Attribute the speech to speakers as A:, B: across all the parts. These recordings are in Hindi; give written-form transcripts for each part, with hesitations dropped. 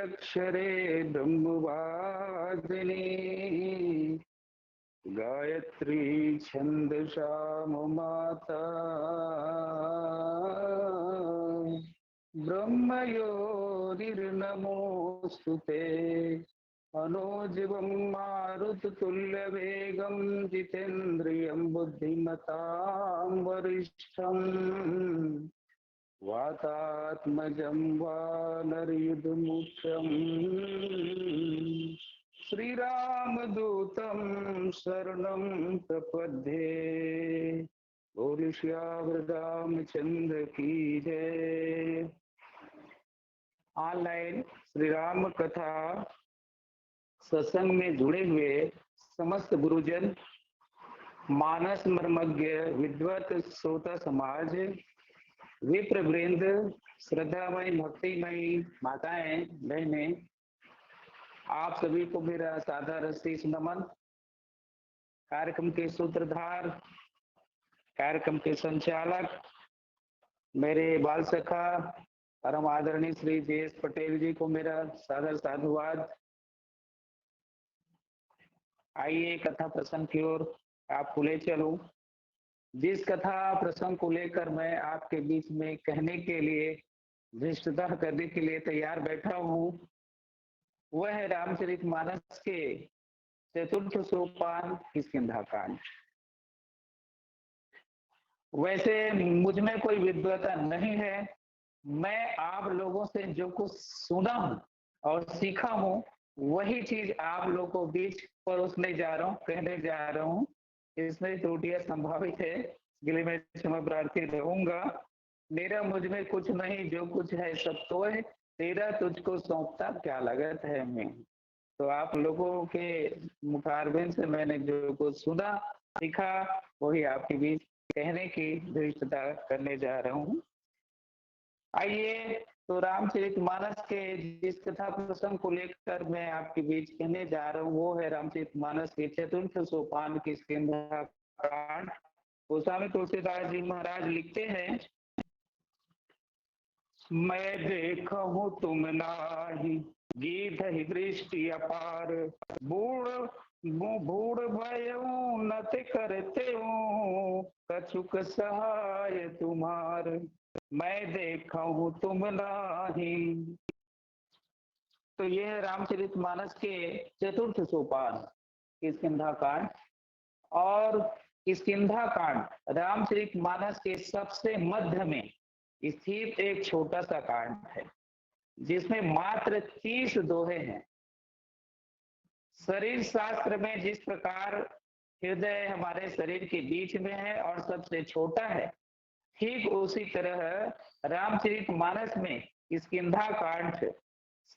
A: अक्षरे ब्रह्मवादिनी गायत्री छंदसाम माता ब्रह्मयोनिर्नमोस्तुते मनोजवं मारुततुल्यवेगं जितेन्द्रियं बुद्धिमतां वरिष्ठम् वातात्मजं वानरयुधमुख्यं श्रीरामदूतं शरणं प्रपद्ये। बोल श्याम रामचंद्र की जय। ऑनलाइन श्री राम कथा सत्संग में जुड़े हुए समस्त गुरुजन, मानस मर्मज्ञ, विद्वत श्रोता समाज, विप्र वृंद, श्रद्धामयी भक्तिमयी माताएं बहनें, आप सभी को मेरा सादर शीश नमन। कार्यक्रम के सूत्रधार, कार्यक्रम के संचालक, मेरे बाल सखा परम आदरणीय श्री जे.एस. पटेल जी को मेरा सादर साधुवाद। आइए कथा प्रसंग की ओर आपको ले चलूं। जिस कथा प्रसंग को लेकर मैं आपके बीच में कहने के लिए, धृष्टता करने के लिए तैयार बैठा हूँ, वह है रामचरितमानस के चतुर्थ सोपान किष्किंधा कांड। वैसे मुझ में कोई विद्वता नहीं है। मैं आप लोगों से जो कुछ सुना हूँ और सीखा हूँ वही चीज आप लोगों को बीच परोसने जा रहा हूँ, कहने जा रहा हूँ। इसमें त्रुटियां संभावित है, इसके लिए मैं क्षमा प्रार्थी रहूंगा। मेरा मुझ में कुछ नहीं, जो कुछ है सब तो है, तेरा तुझको सौंपता क्या लागत है मैं। तो आप लोगों के मुखारबिंद से मैंने जो कुछ सुना सीखा वही आपके बीच कहने की धृष्टता करने जा रहा हूँ। आइए तो रामचरितमानस के जिस कथा प्रसंग को लेकर मैं आपके बीच कहने जा रहा हूँ वो है रामचरितमानस के चतुर्थ सोपान किष्किंधा कांड। गोस्वामी तुलसीदास जी महाराज लिखते हैं, मैं देखा हूँ तुम नाही गीत ही दृष्टि अपार, बूढ़ बूढ़ भयो नत करते हूँ कछुक सहाय तुम्हार, मैं देखा हूँ तुम नाही। तो यह है रामचरितमानस के चतुर्थ सोपान किष्किंधा कांड। और किष्किंधा कांड रामचरितमानस के सबसे मध्य में स्थित एक छोटा सा कांड है जिसमें मात्र 30 दोहे हैं। शरीर शास्त्र में जिस प्रकार हृदय हमारे शरीर के बीच में है और सबसे छोटा है, ठीक उसी तरह रामचरितमानस में किष्किंधा कांड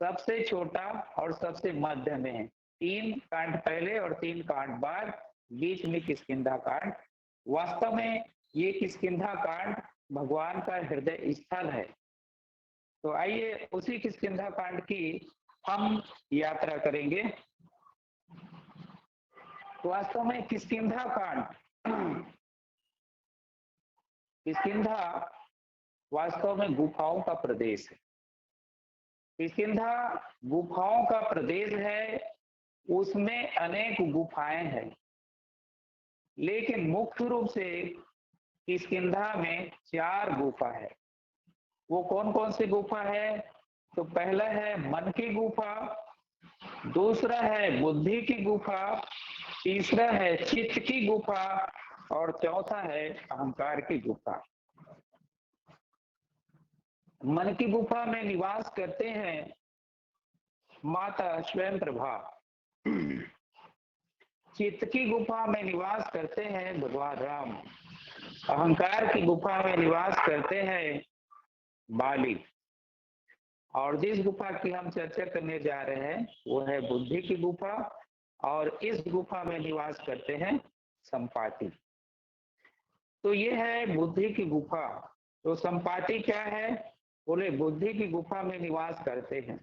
A: सबसे छोटा और सबसे मध्य में है। 3 कांड पहले और 3 कांड बाद, बीच में किष्किंधा कांड। वास्तव में ये किष्किंधा कांड भगवान का हृदय स्थल है। तो आइए उसी किष्किंधा कांड की हम यात्रा करेंगे। वास्तव में किष्किंधा कांड, किष्किंधा वास्तव में गुफाओं का प्रदेश है। किष्किंधा गुफाओं का प्रदेश है उसमें अनेक गुफाएं हैं, लेकिन मुख्य रूप से किष्किंधा में 4 गुफा है। वो कौन कौन सी गुफा है? तो पहला है मन की गुफा, दूसरा है बुद्धि की गुफा, तीसरा है चित्त की गुफा और चौथा है अहंकार की गुफा। मन की गुफा में निवास करते हैं माता स्वयं प्रभा। चित्त की गुफा में निवास करते हैं भगवान राम। अहंकार की गुफा में निवास करते हैं बाली। और जिस गुफा की हम चर्चा करने जा रहे हैं वो है बुद्धि की गुफा, और इस गुफा में निवास करते हैं संपाति। तो ये है बुद्धि की गुफा। तो संपाति क्या है? बोले बुद्धि की गुफा में निवास करते हैं।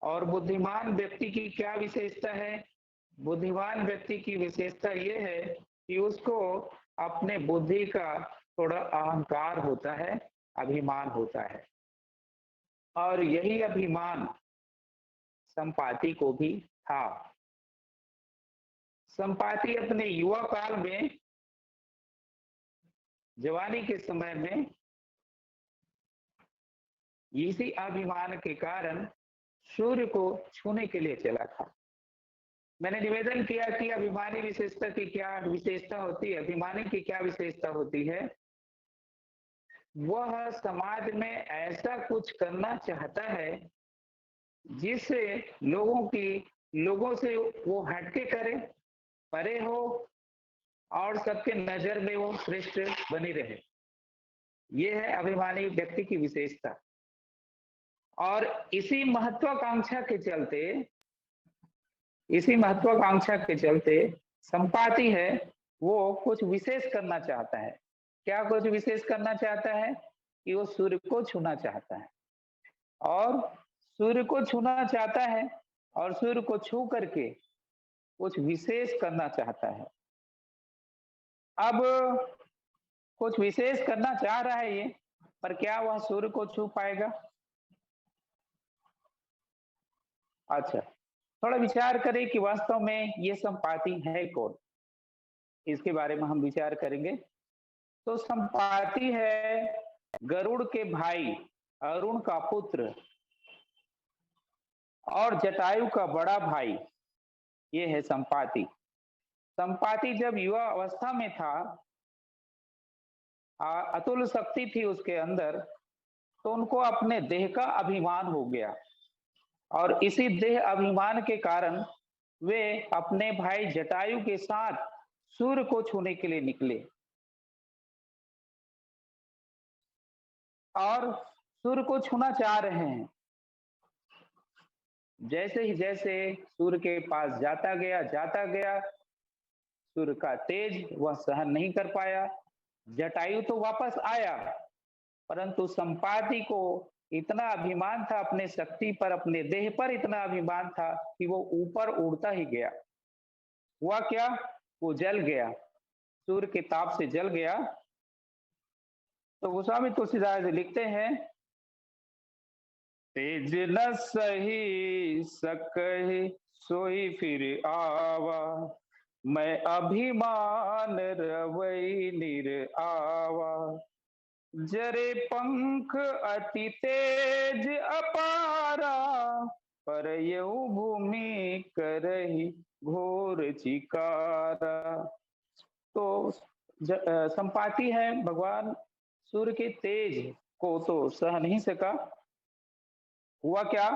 A: और बुद्धिमान व्यक्ति की क्या विशेषता है? बुद्धिमान व्यक्ति की विशेषता ये है कि उसको अपने बुद्धि का थोड़ा अहंकार होता है, अभिमान होता है। और यही अभिमान संपाति को भी था। संपाति अपने युवा काल में, जवानी के समय में, इसी अभिमान के कारण सूर्य को छूने के लिए चला था। मैंने निवेदन किया कि अभिमानी विशेषता की क्या विशेषता होती है, अभिमानी की क्या विशेषता होती है? वह समाज में ऐसा कुछ करना चाहता है जिससे लोगों से वो हटके करे, परे हो और सबके नजर में वो श्रेष्ठ बनी रहे। ये है अभिमानी व्यक्ति की विशेषता। और इसी महत्वाकांक्षा के चलते संपाति है वो कुछ विशेष करना चाहता है। क्या कुछ विशेष करना चाहता है? कि वो सूर्य को छूना चाहता है, और सूर्य को छूना चाहता है और सूर्य को छू करके कुछ विशेष करना चाहता है। अब कुछ विशेष करना चाह रहा है ये, पर क्या वह सूर्य को छू पाएगा? अच्छा, थोड़ा विचार करें कि वास्तव में ये संपाति है कौन। इसके बारे में हम विचार करेंगे। तो संपाति है गरुड़ के भाई अरुण का पुत्र और जटायु का बड़ा भाई, ये है संपाति। संपाति जब युवा अवस्था में था, अतुल शक्ति थी उसके अंदर, तो उनको अपने देह का अभिमान हो गया, और इसी देह अभिमान के कारण वे अपने भाई जटायु के साथ सूर्य को छूने के लिए निकले। और सूर्य को छूना चाह रहे हैं। जैसे सूर्य के पास जाता गया, सूर्य का तेज वह सहन नहीं कर पाया। जटायु तो वापस आया, परंतु संपाति को इतना अभिमान था अपने शक्ति पर, अपने देह पर इतना अभिमान था कि वो ऊपर उड़ता ही गया। हुआ क्या? वो जल गया, सूर्य के ताप से जल गया। तो गोस्वामी तुलसीदास जी लिखते हैं, तेज न सही सकहि सोई फिर आवा, मैं अभिमान रवै निर आवा, जरे पंख अति तेज अपारा, पर यऊ भूमि करहि घोर चिकारा। तो संपाति है भगवान सूर्य के तेज को तो सह नहीं सका। हुआ क्या?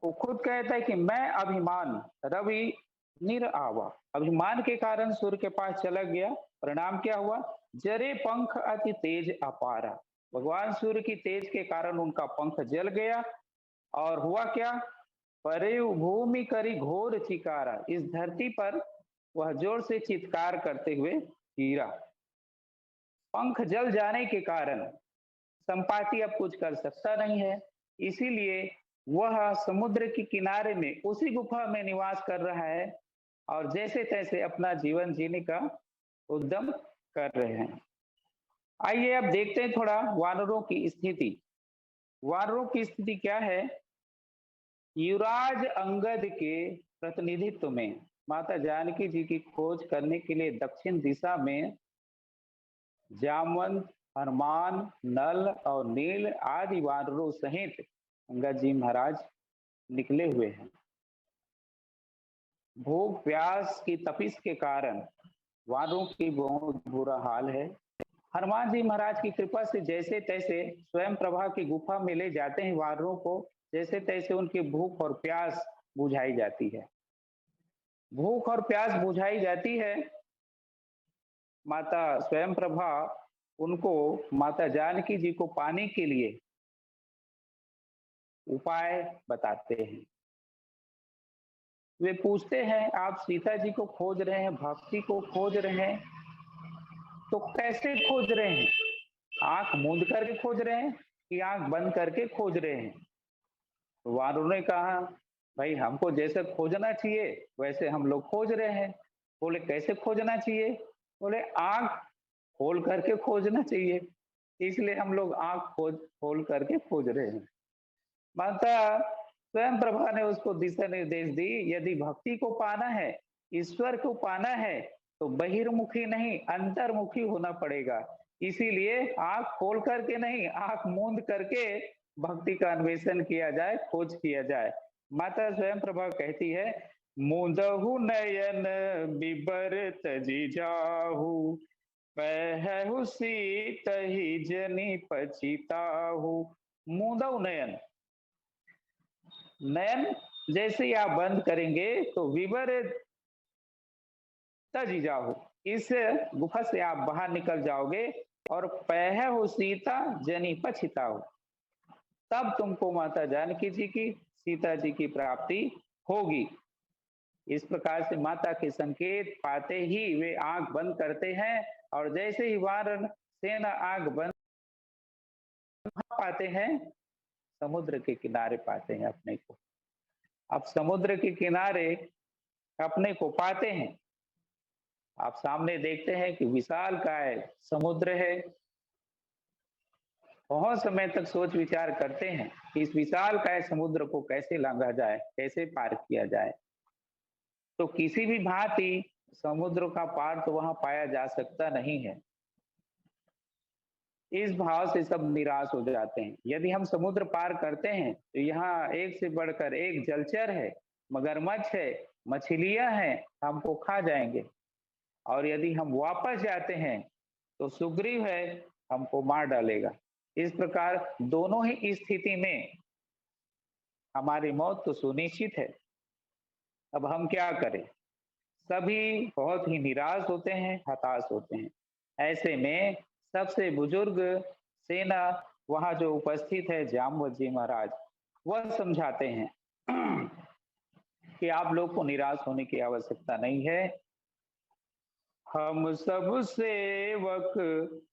A: वो खुद कहता है कि मैं अभिमान रवि निर आवा, अभिमान के कारण सूर्य के पास चला गया। परिणाम क्या हुआ? जरे पंख अति तेज अपारा, भगवान सूर्य की तेज के कारण उनका पंख जल गया। और हुआ क्या? परे भूमि करी घोर चिकारा, इस धरती पर वह जोर से चित्कार करते हुए गिरा। पंख जल जाने के कारण संपाति अब कुछ कर सकता नहीं है, इसीलिए वह समुद्र के किनारे में उसी गुफा में निवास कर रहा है और जैसे तैसे अपना जीवन जीने का उद्यम कर रहे हैं। आइए अब देखते हैं थोड़ा वानरों की स्थिति। वानरों की स्थिति क्या है? युवराज अंगद के प्रतिनिधित्व में माता जानकी जी की खोज करने के लिए दक्षिण दिशा में जामवंत, हनुमान, नल और नील आदि वानरों सहित अंगद जी महाराज निकले हुए हैं। भूख प्यास की तपिश के कारण वानरों की बहुत बुरा हाल है। हनुमान जी महाराज की कृपा से जैसे तैसे स्वयं प्रभा की गुफा में ले जाते हैं वानरों को, जैसे तैसे उनकी भूख और प्यास बुझाई जाती है। भूख और प्यास बुझाई जाती है। माता स्वयं प्रभा उनको माता जानकी जी को पाने के लिए उपाय बताते हैं। वे पूछते हैं, आप सीता जी को खोज रहे हैं, भक्ति को खोज रहे हैं, तो कैसे खोज रहे हैं? आंख मूंद करके खोज रहे हैं कि आंख बंद करके खोज रहे हैं? तो वानरों ने कहा, भाई हमको जैसे खोजना चाहिए वैसे हम लोग खोज रहे हैं। बोले कैसे खोजना चाहिए? बोले आंख खोल करके खोजना चाहिए, इसलिए हम लोग आंख खोल करके खोज रहे हैं। माता स्वयं प्रभा ने उसको दिशा निर्देश दी, यदि भक्ति को पाना है, ईश्वर को पाना है, तो बहिर्मुखी नहीं अंतर्मुखी होना पड़ेगा। इसीलिए आंख खोल करके नहीं, आंख मूंद करके भक्ति का अन्वेषण किया जाए, खोज किया जाए। माता स्वयं प्रभा कहती है, मूंदहु नयन बिबर तजी जाहू, पहु सीत ही जनी पछिताहू। मूंदहु नयन, नयन जैसे ही आप बंद करेंगे तो विवर तजी जाओ, इस गुफा से आप बाहर निकल जाओगे, और पह हो सीता जनी पछिता हो, तब तुमको माता जानकी जी की, सीता जी की प्राप्ति होगी। इस प्रकार से माता के संकेत पाते ही वे आंख बंद करते हैं, और जैसे ही वानर सेना आंख बंद पाते हैं, समुद्र के किनारे पाते हैं अपने को। अब समुद्र के किनारे अपने को पाते हैं। आप सामने देखते हैं कि विशालकाय समुद्र है। बहुत समय तक सोच विचार करते हैं कि इस विशालकाय समुद्र को कैसे लांघा जाए, कैसे पार किया जाए। तो किसी भी भांति समुद्र का पार तो वहां पाया जा सकता नहीं है। इस भाव से सब निराश हो जाते हैं। यदि हम समुद्र पार करते हैं तो यहाँ एक से बढ़कर एक जलचर है, मगरमच्छ है, मछलियां हैं, हमको खा जाएंगे। और यदि हम वापस जाते हैं तो सुग्रीव है, हमको मार डालेगा। इस प्रकार दोनों ही स्थिति में हमारी मौत तो सुनिश्चित है। अब हम क्या करें? सभी बहुत ही निराश होते हैं, हताश होते हैं। ऐसे में सबसे बुजुर्ग सेना वहां जो उपस्थित है जामवंत जी महाराज, वह समझाते हैं कि आप लोग को निराश होने की आवश्यकता नहीं है। हम सब सेवक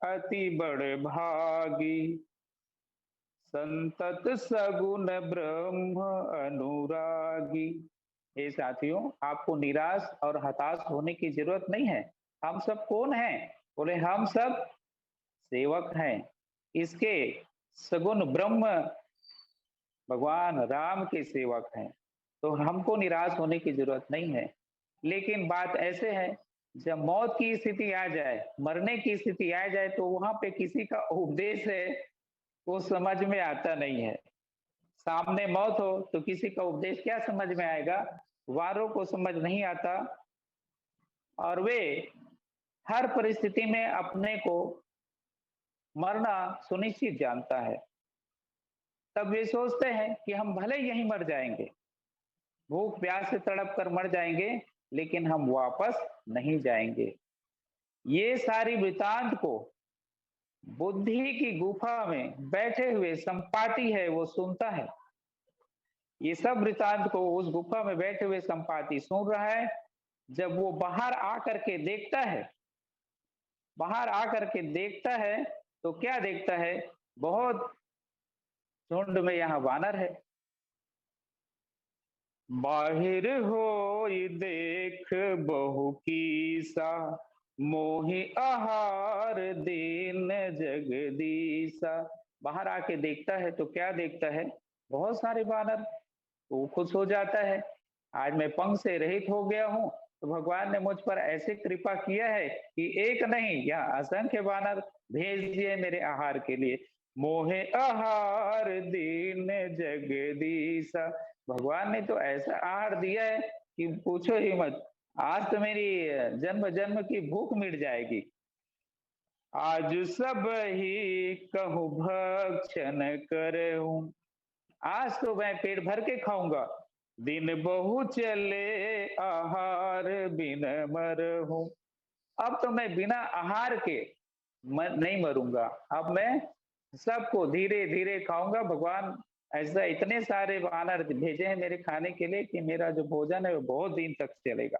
A: अति बड़ भागी, संतत सगुन ब्रह्म अनुरागी। हे साथियों, आपको निराश और हताश होने की जरूरत नहीं है। हम सब कौन हैं? बोले हम सब सेवक हैं, इसके सगुन ब्रह्म भगवान राम के सेवक हैं। तो हमको निराश होने की जरूरत नहीं है। लेकिन बात ऐसे है, जब मौत की स्थिति आ जाए, मरने की स्थिति आ जाए, तो वहां पे किसी का उपदेश है वो समझ में आता नहीं है। सामने मौत हो तो किसी का उपदेश क्या समझ में आएगा? वारों को समझ नहीं आता, और वे हर परिस्थिति में अपने को मरना सुनिश्चित जानता है। तब वे सोचते हैं कि हम भले यहीं मर जाएंगे, भूख प्यास से तड़प कर मर जाएंगे, लेकिन हम वापस नहीं जाएंगे। ये सारी वृतांत को बुद्धि की गुफा में बैठे हुए संपाति है वो सुनता है। ये सब वृतांत को उस गुफा में बैठे हुए संपाति सुन रहा है। जब वो बाहर आकर के देखता है, बाहर आकर के देखता है, तो क्या देखता है? बहुत झुंड में यहाँ वानर है। बाहिर हो देख बहु कीसा, मोहि आहार दीन जगदीसा। बाहर आके देखता है तो क्या देखता है? बहुत सारे वानर। वो खुश हो जाता है, आज मैं पंख से रहित हो गया हूँ, तो भगवान ने मुझ पर ऐसे कृपा किया है कि एक नहीं या असंख्य वानर भेज दिए मेरे आहार के लिए। मोहे आहार दीन जगदीशा, भगवान ने तो ऐसा आहार दिया है कि पूछो ही मत। आज तो मेरी जन्म जन्म की भूख मिट जाएगी। आज सब ही कहूँ भक्षण करूं, आज तो मैं पेट भर के खाऊंगा। दिन बहु चले आहार बिन मरहूं, अब तो मैं बिना आहार के नहीं मरूंगा, अब मैं सबको धीरे धीरे खाऊंगा। भगवान ऐसा इतने सारे वानर भेजे हैं मेरे खाने के लिए कि मेरा जो भोजन है वो बहुत दिन तक चलेगा।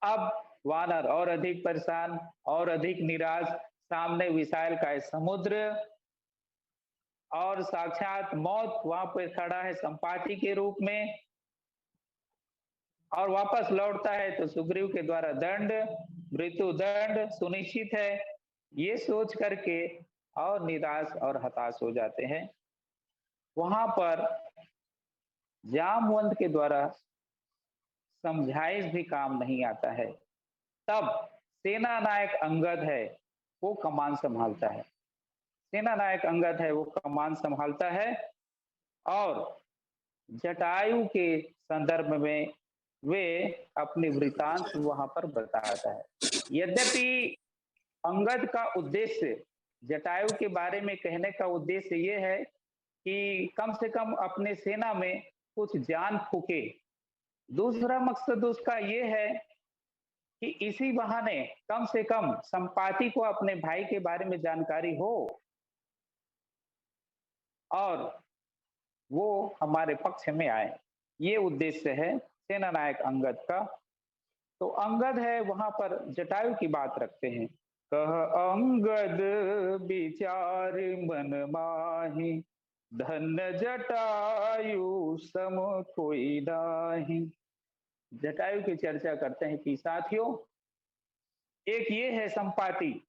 A: अब वानर और अधिक परेशान और अधिक निराश, सामने विशाल का समुद्र और साक्षात मौत वहां पर खड़ा है संपाति के रूप में, और वापस लौटता है तो सुग्रीव के द्वारा दंड, मृत्यु दंड सुनिश्चित है। ये सोच करके और निराश और हताश हो जाते हैं। वहां पर जामवंत के द्वारा समझाइश भी काम नहीं आता है। तब सेना नायक अंगद है वो कमान संभालता है, सेना नायक अंगद है वो कमान संभालता है, और जटायु के संदर्भ में वे अपनी वृतांत वहां पर बताता है। यद्यपि अंगद का उद्देश्य जटायु के बारे में कहने का उद्देश्य ये है कि कम से कम अपने सेना में कुछ जान फूके। दूसरा मकसद उसका ये है कि इसी बहाने कम से कम संपाति को अपने भाई के बारे में जानकारी हो और वो हमारे पक्ष में आए। ये उद्देश्य है सेना नायक अंगद का। तो अंगद है वहां पर जटायु की बात रखते हैं। कह अंगद विचार मन माही, धन्य जटायु सम कोई नाही। जटायु की चर्चा करते हैं कि साथियों, एक ये है संपाति,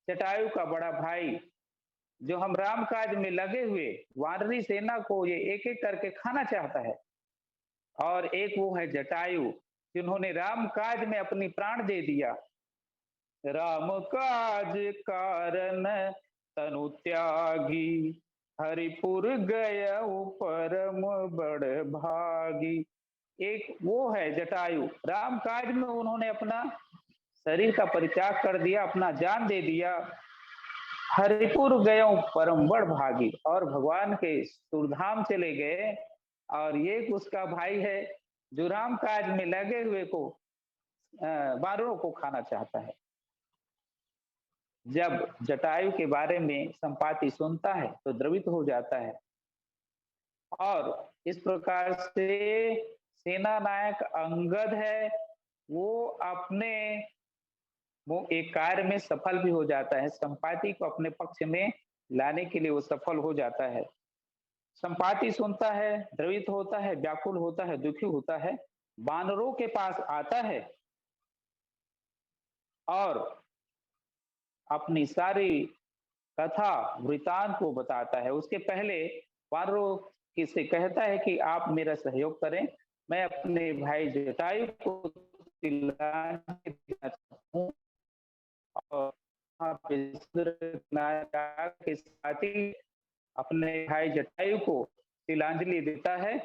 A: जटायु का बड़ा भाई, जो हम राम काज में लगे हुए वानरी सेना को ये एक एक करके खाना चाहता है, और एक वो है जटायु जिन्होंने राम काज में अपनी प्राण दे दिया। राम काज कारण तनु त्यागी, हरिपुर गय परम बड़ भागी। एक वो है जटायु, राम काज में उन्होंने अपना शरीर का परित्याग कर दिया, अपना जान दे दिया। हरिपुर गय परम बड़ भागी, और भगवान के सुरधाम चले गए। और ये उसका भाई है जो राम काज में लगे हुए को वानरों को खाना चाहता है। जब जटायु के बारे में संपाति सुनता है तो द्रवित हो जाता है, और इस प्रकार से सेना नायक अंगद है वो अपने वो एक कार्य में सफल भी हो जाता है। संपाति को अपने पक्ष में लाने के लिए वो सफल हो जाता है। संपाति सुनता है, द्रवित होता है, व्याकुल होता है, दुखी होता है, वानरों के पास आता है और अपनी सारी कथा वृतांत को बताता है। उसके पहले वानरों से कहता है कि आप मेरा सहयोग करें, मैं अपने भाई जटायु को हूँ, और के साथ ही अपने भाई जटायु को तिलांजलि देता है।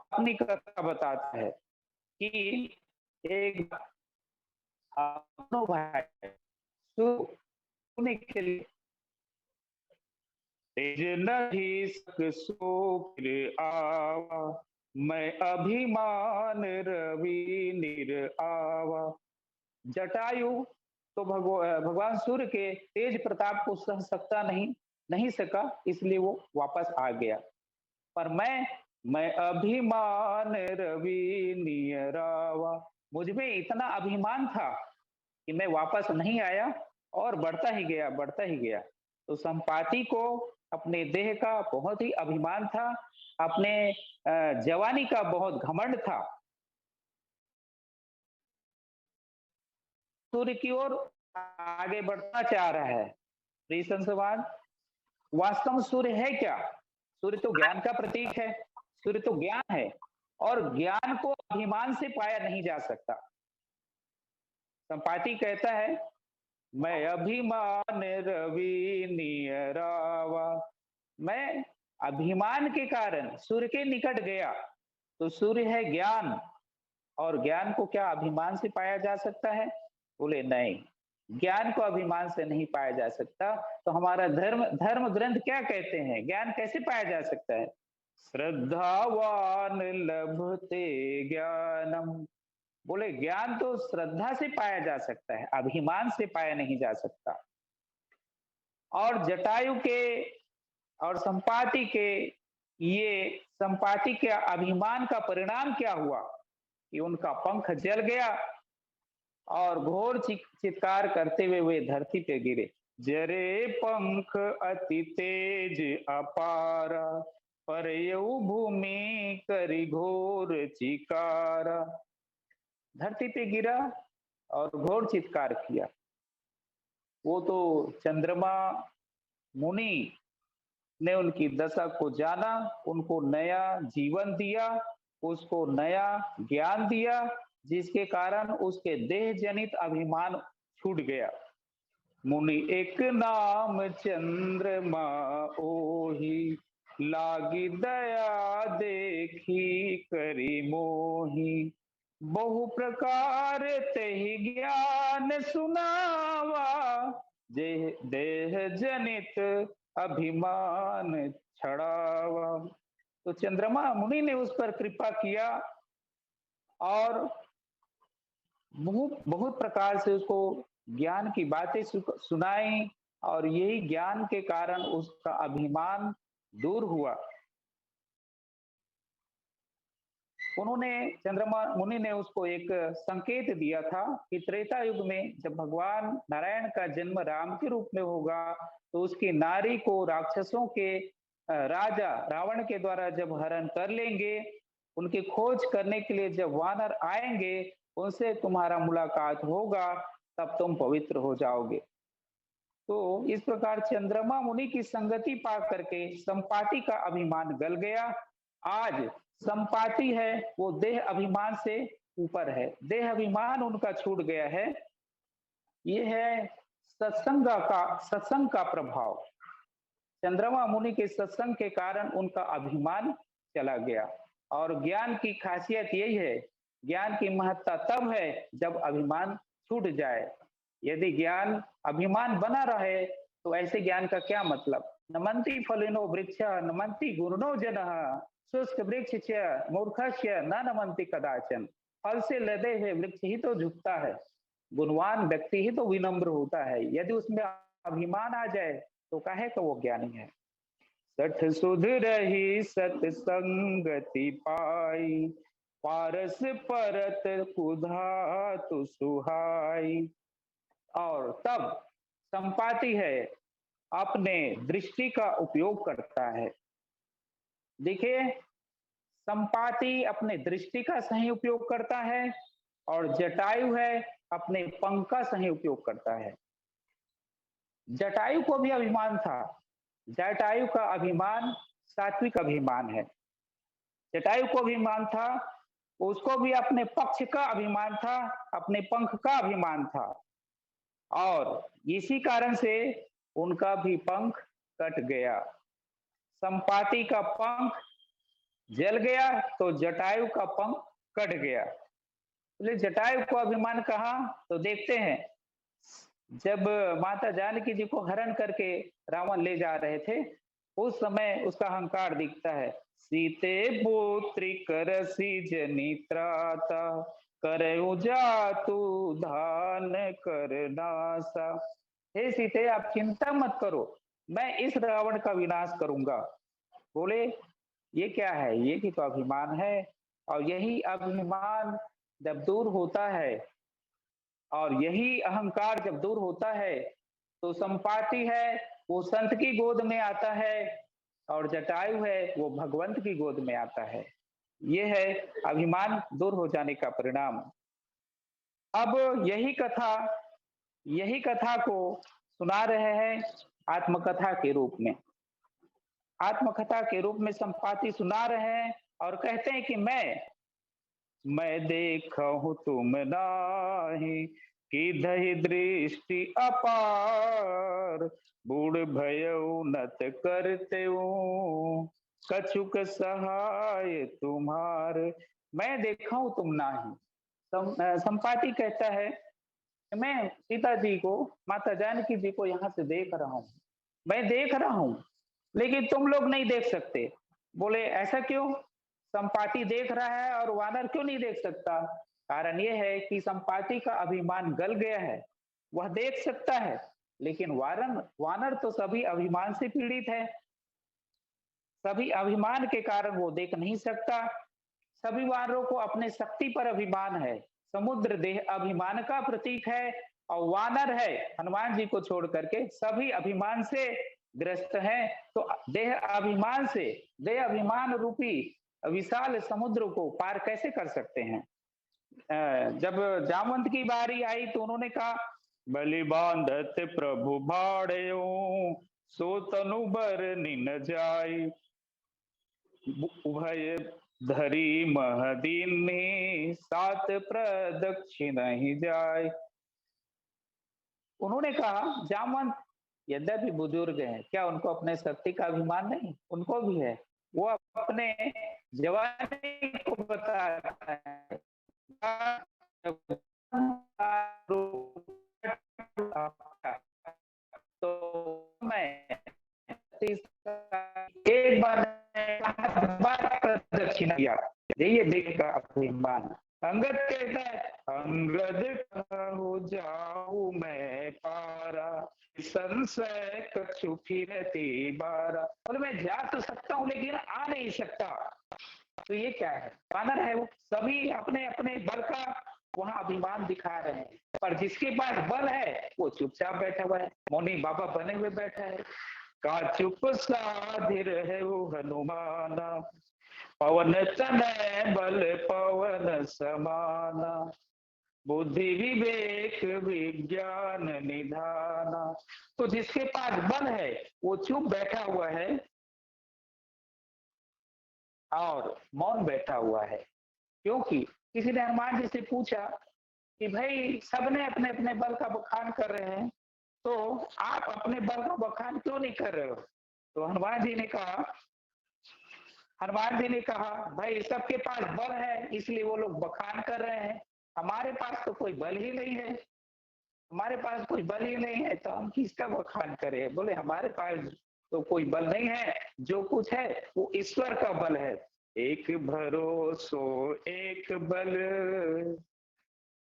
A: अपनी कथा बताता है कि एक अपनो भाई सुने के लिए तेज नहीं सक सो फिर आवा, मैं अभिमान रवि निर आवा। जटायु तो भगवान सूर्य के तेज प्रताप को सह सकता नहीं सका, इसलिए वो वापस आ गया। पर मैं अभिमान रवि नियरावा, मुझ में इतना अभिमान था कि मैं वापस नहीं आया और बढ़ता ही गया। तो संपाति को अपने देह का बहुत ही अभिमान था, अपने जवानी का बहुत घमंड था। सूर्य की ओर आगे बढ़ना चाह रहा है। संसवाद वास्तव में सूर्य है क्या? सूर्य तो ज्ञान का प्रतीक है, सूर्य तो ज्ञान है, और ज्ञान को अभिमान से पाया नहीं जा सकता। संपाति कहता है, मैं अभिमान रवि नियरावा, मैं अभिमान के कारण सूर्य के निकट गया। तो सूर्य है ज्ञान, और ज्ञान को क्या अभिमान से पाया जा सकता है? बोले नहीं, ज्ञान को अभिमान से नहीं पाया जा सकता। तो हमारा धर्म ग्रंथ क्या कहते हैं, ज्ञान कैसे पाया जा सकता है? श्रद्धावान लभते ज्ञानम, बोले ज्ञान तो श्रद्धा से पाया जा सकता है, अभिमान से पाया नहीं जा सकता। और जटायु के और संपाति के, ये संपाति के अभिमान का परिणाम क्या हुआ कि उनका पंख जल गया और घोर चित्कार करते हुए वे धरती पे गिरे। जरे पंख अति तेज अपारा, परयऊ भूमि करी घोर चिकारा। धरती पे गिरा और घोर चित्कार किया। वो तो चंद्रमा मुनि ने उनकी दशा को जाना, उनको नया जीवन दिया, उसको नया ज्ञान दिया, जिसके कारण उसके देह जनित अभिमान छूट गया। मुनि एक नाम चंद्रमा ओही, लागी दया देखी करी मोही। बहु प्रकार तेहि ज्ञान सुनावा, देह जनित अभिमान छड़ावा। तो चंद्रमा मुनि ने उस पर कृपा किया और बहुत प्रकार से उसको ज्ञान की बातें सुनाई, और यही ज्ञान के कारण उसका अभिमान दूर हुआ। उन्होंने, चंद्रमा मुनि ने उसको एक संकेत दिया था कि त्रेता युग में जब भगवान नारायण का जन्म राम के रूप में होगा, तो उसकी नारी को राक्षसों के राजा रावण के द्वारा जब हरण कर लेंगे, उनकी खोज करने के लिए जब वानर आएंगे, उनसे तुम्हारा मुलाकात होगा, तब तुम पवित्र हो जाओगे। तो इस प्रकार चंद्रमा मुनि की संगति पा करके संपाति का अभिमान गल गया। आज संपाति है वो देह अभिमान से ऊपर है, देह अभिमान उनका छूट गया है। ये है सत्संग का प्रभाव। चंद्रमा मुनि के सत्संग के कारण उनका अभिमान चला गया। और ज्ञान की खासियत यही है, ज्ञान की महत्ता तब है जब अभिमान छूट जाए। यदि ज्ञान अभिमान बना रहे तो ऐसे ज्ञान का क्या मतलब? नमन्ति फलिनो वृक्ष नमन्ति गुरुणो जनः, शुष्क वृक्ष च मूर्खस्य न नमन्ति कदाचन। फल से लदे हुए वृक्ष ही तो झुकता है, गुणवान व्यक्ति ही तो विनम्र होता है। यदि उसमें अभिमान आ जाए तो काहे का वो ज्ञानी है। सठ सुध रही सत्संगति पाई, पारस परत कुधा तु सुहाई। और तब संपाति है अपने दृष्टि का उपयोग करता है। देखिए, संपाति अपने दृष्टि का सही उपयोग करता है, और जटायु है अपने पंख का सही उपयोग करता है। जटायु को भी अभिमान था, जटायु का अभिमान सात्विक अभिमान है। जटायु को अभिमान था, उसको भी अपने पक्ष का अभिमान था, अपने पंख का अभिमान था, और इसी कारण से उनका भी पंख कट गया। संपाति का पंख जल गया तो जटायु का पंख कट गया। तो जटायु को अभिमान कहा, तो देखते हैं जब माता जानकी जी को हरण करके रावण ले जा रहे थे, उस समय उसका अहंकार दिखता है। सीते पुत्री करसी जनित्राता, करऊ जातु धान करनासा। हे सीते, आप चिंता मत करो, मैं इस रावण का विनाश करूंगा। बोले ये क्या है? ये भी तो अभिमान है, और यही अभिमान जब दूर होता है और यही अहंकार जब दूर होता है तो संपाति है वो संत की गोद में आता है, और जटायु है वो भगवंत की गोद में आता है। ये है अभिमान दूर हो जाने का परिणाम। अब यही कथा को सुना रहे हैं आत्मकथा के रूप में। आत्मकथा के रूप में संपाति सुना रहे हैं और कहते हैं कि मैं देखा हूँ तुम नाही कि दही दृष्टि अपार, बूढ़ भयउ नत करते कछुक सहाय तुम्हार। मैं देखा हूँ तुम नाही। संपाति कहता है कि मैं सीता जी को, माता जानकी जी को यहाँ से देख रहा हूँ, मैं देख रहा हूँ, लेकिन तुम लोग नहीं देख सकते। बोले ऐसा क्यों? संपाति देख रहा है और वानर क्यों नहीं देख सकता? कारण यह है कि संपाति का अभिमान गल गया है। वह देख सकता है, लेकिन वानर तो सभी अभिमान से पीड़ित है। सभी अभिमान के कारण वो देख नहीं सकता। सभी वानरों को अपने शक्ति पर अभिमान है। समुद्र देह अभिमान का प्रतीक है और वानर है हनुमान जी को छोड़ करके सभी अभिमान से ग्रस्त हैं। तो देह अभिमान रूपी विशाल समुद्र को पार कैसे कर सकते हैं? जब जामवंत की बारी आई तो उन्होंने कहा, बलि बांधत प्रभु भाड़ेऊ, सो तनु बर निन जाई, उभय धरी महदीनी, सात प्रदक्षिण ही जाए। उन्होंने कहा, जामवंत यद्यपि बुजुर्ग हैं, क्या उनको अपने शक्ति का अभिमान नहीं? उनको भी है। वो अपने जवानी को बताता है। तो मैं एक बार प्रदक्षिण किया, ये देखा अभिमान। अंगद कहता है, अंगद हो जाऊं मैं पारा, संशय कछु फिरती बारा। और मैं जा तो सकता हूँ लेकिन आ नहीं सकता। तो ये क्या है? वानर है वो। सभी अपने अपने बल का वहां अभिमान दिखा रहे हैं, पर जिसके पास बल है वो चुपचाप बैठा हुआ है, मौनी बाबा बने हुए बैठा है। का चुप साधिर है वो हनुमाना, पवन तनय बल पवन समाना, बुद्धि विवेक विज्ञान निधाना। तो जिसके पास बल है वो चुप बैठा हुआ है और मौन बैठा हुआ है। क्योंकि किसी ने हनुमान जी से पूछा कि भाई सबने अपने अपने बल का बखान कर रहे हैं, तो आप अपने बल का बखान क्यों नहीं कर रहे हो? तो हनुमान जी ने कहा भाई सबके पास बल है इसलिए वो लोग बखान कर रहे हैं, हमारे पास तो कोई बल ही नहीं है। हमारे पास कोई बल ही नहीं है तो हम किसका बखान करें? बोले हमारे पास तो कोई बल नहीं है, जो कुछ है वो ईश्वर का बल है। एक भरोसो एक बल,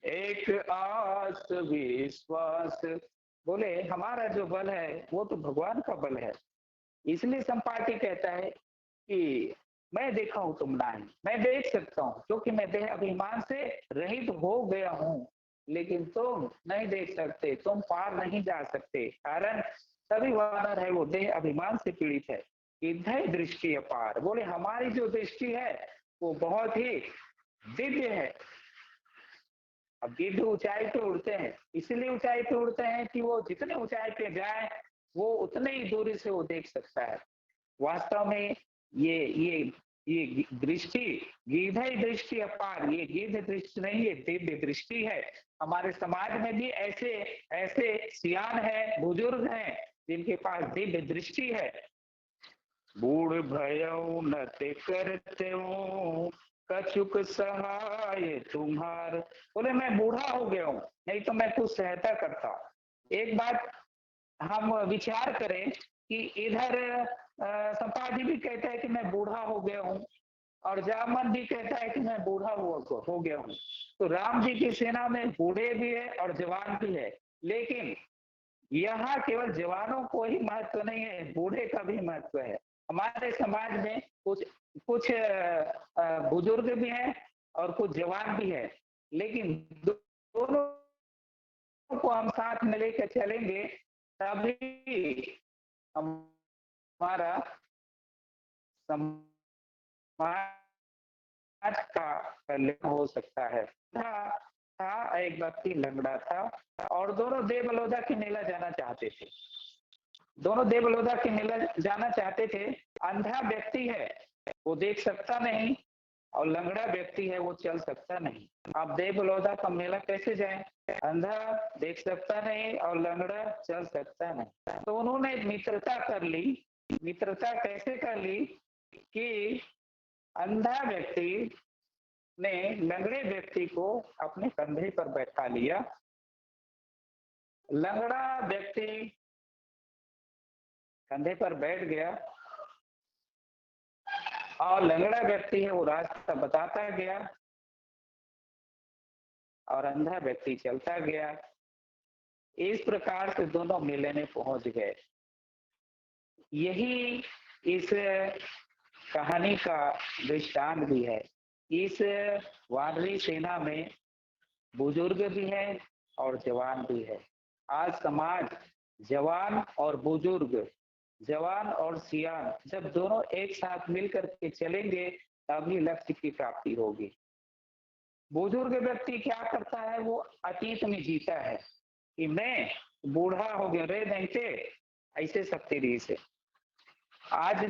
A: एक आस विश्वास। बोले हमारा जो बल है वो तो भगवान का बल है। इसलिए संपाति कहता है कि मैं देखा हूं तुम नहीं, मैं देख सकता हूं क्योंकि मैं देह अभिमान से रहित हो गया हूं, लेकिन तुम नहीं देख सकते, तुम पार नहीं जा सकते। कारण सभी वानर है वो देह अभिमान से पीड़ित है। इधर दृष्टि अपार। बोले हमारी जो दृष्टि है वो बहुत ही दिव्य है। अब गिद्ध ऊंचाई पे उड़ते हैं, इसलिए ऊंचाई पे उड़ते हैं कि वो जितने ऊंचाई पे जाए वो उतने ही दूरी से वो देख सकता है। वास्तव में ये दृष्टि गिद्ध दृष्टि अपार, ये गिद्ध दृष्टि नहीं, ये दिव्य दृष्टि है। हमारे समाज में भी ऐसे ऐसे सियान है, बुजुर्ग हैं जिनके पास दिव्य दृष्टि है। बूढ़ भयउ नत करते कछुक सहाय तुम्हार। बोले मैं बूढ़ा हो गया हूँ, नहीं तो मैं कुछ सहायता करता। एक बात हम विचार करें कि इधर संपादी भी कहता है कि मैं बूढ़ा हो गया हूँ और जामन भी कहता है कि मैं बूढ़ा हो गया हूँ। तो राम जी की सेना में बूढ़े भी है और जवान भी है, लेकिन यहाँ केवल जवानों को ही महत्व नहीं है, बूढ़े का भी महत्व है। हमारे समाज में कुछ कुछ बुजुर्ग भी हैं और कुछ जवान भी है, लेकिन दोनों को हम साथ में लेकर चलेंगे तभी हमारा समाज का कल्याण हो सकता है। था एक व्यक्ति लंगड़ा था और दोनों देवबलौदा के मेला जाना चाहते थे। दोनों देवबलौदा के मेला जाना चाहते थे। अंधा व्यक्ति है वो देख सकता नहीं, और लंगड़ा व्यक्ति है वो चल सकता नहीं। आप देव बलौदा का मेला कैसे जाए? अंधा देख सकता नहीं और लंगड़ा चल सकता नहीं। तो उन्होंने मित्रता कर ली। मित्रता कैसे कर ली कि अंधा व्यक्ति ने लंगड़े व्यक्ति को अपने कंधे पर बैठा लिया। लंगड़ा व्यक्ति कंधे पर बैठ गया और लंगड़ा व्यक्ति है वो रास्ता बताता गया और अंधा व्यक्ति चलता गया। इस प्रकार से दोनों मेले में पहुंच गए। यही इस कहानी का दृष्टांत भी है। इस वानरी सेना में बुजुर्ग भी है और जवान भी है। आज समाज जवान और बुजुर्ग, जवान और सियान जब दोनों एक साथ मिलकर के चलेंगे तभी लक्ष्य की प्राप्ति होगी। बुजुर्ग व्यक्ति क्या करता है? वो अतीत में जीता है कि मैं बूढ़ा हो गया रे नहीं थे ऐसे सकते रही से। आज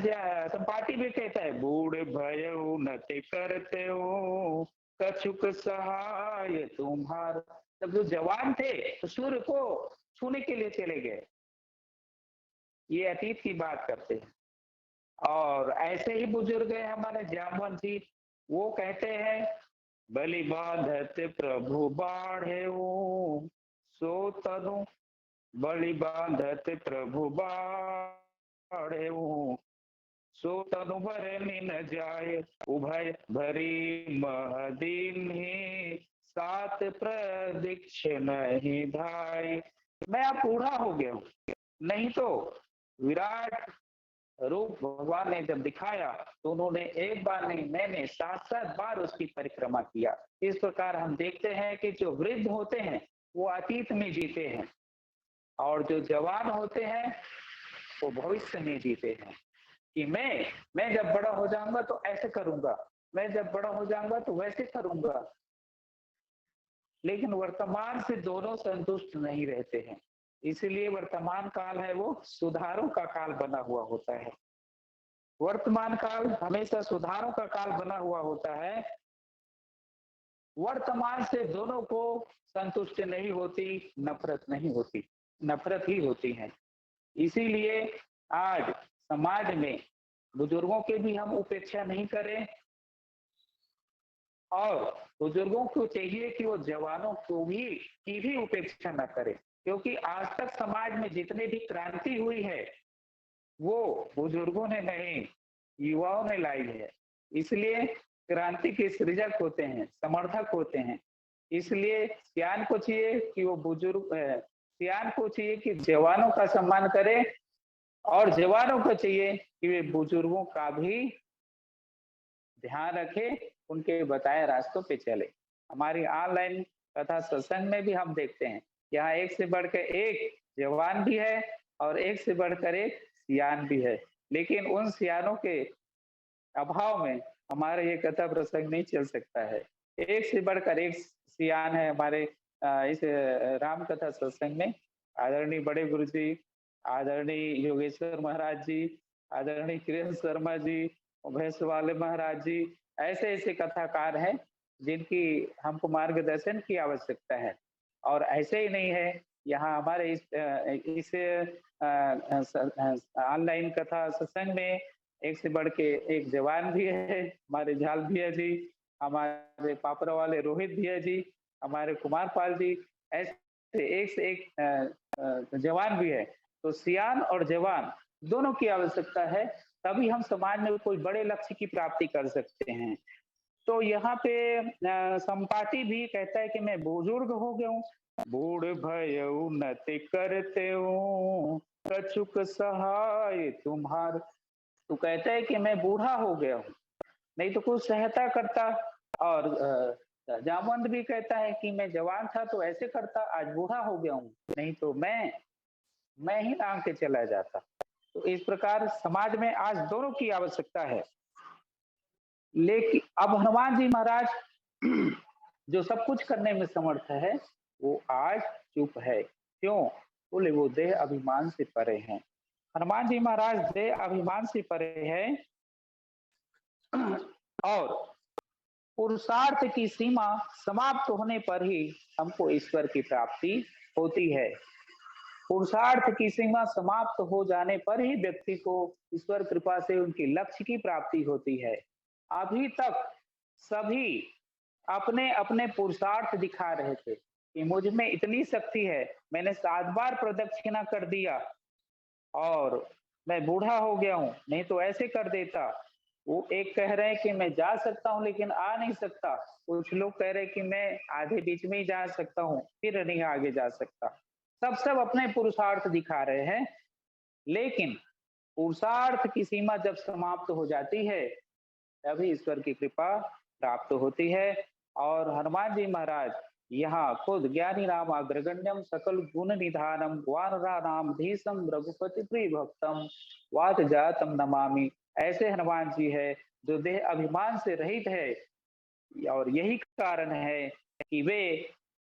A: संपाति भी कहता है बूढ़े भय नते करते हो कछुक सहाय तुम्हार। तब जो जवान थे तो सूर्य को छूने के लिए चले गए। ये अतीत की बात करते हैं। और ऐसे ही बुजुर्ग है हमारे जामवंत जी, वो कहते हैं बलि बांधत प्रभु बाढ़े सो तनु, बलि बांधत प्रभु बाढ़े सो तनु भरे न जाए, उभय भरी महदीन ही सात प्रदीक्षिण ही धाय। मैं अब बूढ़ा हो गया हूँ, नहीं तो विराट रूप भगवान ने जब दिखाया तो उन्होंने एक बार नहीं मैंने 7-7 बार उसकी परिक्रमा किया। इस प्रकार हम देखते हैं कि जो वृद्ध होते हैं वो अतीत में जीते हैं और जो जवान होते हैं वो भविष्य में जीते हैं कि मैं जब बड़ा हो जाऊंगा तो ऐसे करूंगा, मैं जब बड़ा हो जाऊंगा तो वैसे करूंगा। लेकिन वर्तमान से दोनों संतुष्ट नहीं रहते हैं। इसीलिए वर्तमान काल है वो सुधारों का काल बना हुआ होता है। वर्तमान काल हमेशा सुधारों का काल बना हुआ होता है। वर्तमान से दोनों को संतुष्टि नहीं होती, नफरत नहीं होती, नफरत ही होती है। इसीलिए आज समाज में बुजुर्गों की भी हम उपेक्षा नहीं करें और बुजुर्गों को चाहिए कि वो जवानों को भी उपेक्षा न करें, क्योंकि आज तक समाज में जितने भी क्रांति हुई है वो बुजुर्गों ने नहीं, युवाओं ने लाई है। इसलिए क्रांति के सृजक होते हैं, समर्थक होते हैं। इसलिए सियान को चाहिए कि वो सियान को चाहिए कि जवानों का सम्मान करे और जवानों को चाहिए कि वे बुजुर्गों का भी ध्यान रखे, उनके बताए रास्तों पे चले। हमारी ऑनलाइन तथा सत्संग में भी हम देखते हैं यहाँ एक से बढ़कर एक जवान भी है और एक से बढ़कर एक सियान भी है। लेकिन उन सियानों के अभाव में हमारा ये कथा प्रसंग नहीं चल सकता है। एक से बढ़कर एक सियान है हमारे इस राम कथा सत्संग में। आदरणीय बड़े गुरु जी, आदरणीय योगेश्वर महाराज जी, आदरणीय किरण शर्मा जी, भैंस वाले महाराज जी, ऐसे ऐसे कथाकार हैं जिनकी हमको मार्गदर्शन की आवश्यकता है। और ऐसे ही नहीं है, यहाँ हमारे इस ऑनलाइन कथा सत्संग में एक से बढ़ के एक जवान भी है, हमारे झाल भैया जी, हमारे पापरा वाले रोहित भैया जी, हमारे कुमार पाल जी, ऐसे एक से एक जवान भी है। तो सियान और जवान दोनों की आवश्यकता है, तभी हम समाज में कोई बड़े लक्ष्य की प्राप्ति कर सकते हैं। तो यहाँ पे संपाति भी कहता है कि मैं बुजुर्ग हो गया हूँ, बूढ़ भयउ नति करते हूँ कछुक सहाय तुम्हार। तो कहता है कि मैं बूढ़ा हो गया हूँ, नहीं तो कुछ सहायता करता। और जामवंत भी कहता है कि मैं जवान था तो ऐसे करता, आज बूढ़ा हो गया हूँ, नहीं तो मैं ही लांग के चला जाता। तो इस प्रकार समाज में आज दोनों की आवश्यकता है। लेकिन अब हनुमान जी महाराज जो सब कुछ करने में समर्थ है वो आज चुप है। क्यों? बोले वो देह अभिमान से परे हैं। हनुमान जी महाराज देह अभिमान से परे हैं और पुरुषार्थ की सीमा समाप्त होने पर ही हमको ईश्वर की प्राप्ति होती है। पुरुषार्थ की सीमा समाप्त हो जाने पर ही व्यक्ति को ईश्वर कृपा से उनकी लक्ष्य की प्राप्ति होती है। अभी तक सभी अपने अपने पुरुषार्थ दिखा रहे थे कि मुझ में इतनी शक्ति है, मैंने 7 बार प्रदक्षिणा कर दिया और मैं बूढ़ा हो गया हूँ, नहीं तो ऐसे कर देता। वो एक कह रहे हैं कि मैं जा सकता हूँ लेकिन आ नहीं सकता, कुछ लोग कह रहे हैं कि मैं आधे बीच में ही जा सकता हूँ फिर नहीं आगे जा सकता। सब अपने पुरुषार्थ दिखा रहे हैं, लेकिन पुरुषार्थ की सीमा जब समाप्त हो जाती है तभी ईश्वर की कृपा प्राप्त होती है। और हनुमान जी महाराज यहाँ खुद ज्ञानी नाम अग्रगण्यम सकल गुण निधानम वानरा नाम धीसम रघुपति प्रिय भक्तम वात जातम नमामि, ऐसे हनुमान जी है जो देह अभिमान से रहित है। और यही कारण है कि वे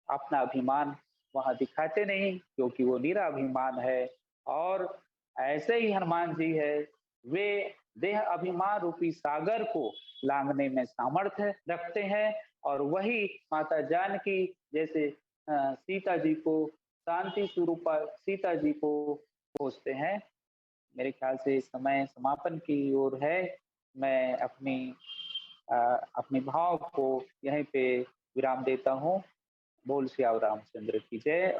A: अपना अभिमान वहां दिखाते नहीं, क्योंकि वो निराभिमान है। और ऐसे ही हनुमान जी है, वे देह अभिमान रूपी सागर को लांघने में सामर्थ्य रखते हैं। और वही माता जानकी जैसे सीता जी को शांति स्वरूपा सीता जी को खोजते हैं। मेरे ख्याल से समय समापन की ओर है। मैं अपने भाव को यहीं पे विराम देता हूँ। बोल सियावर रामचंद्र की जय।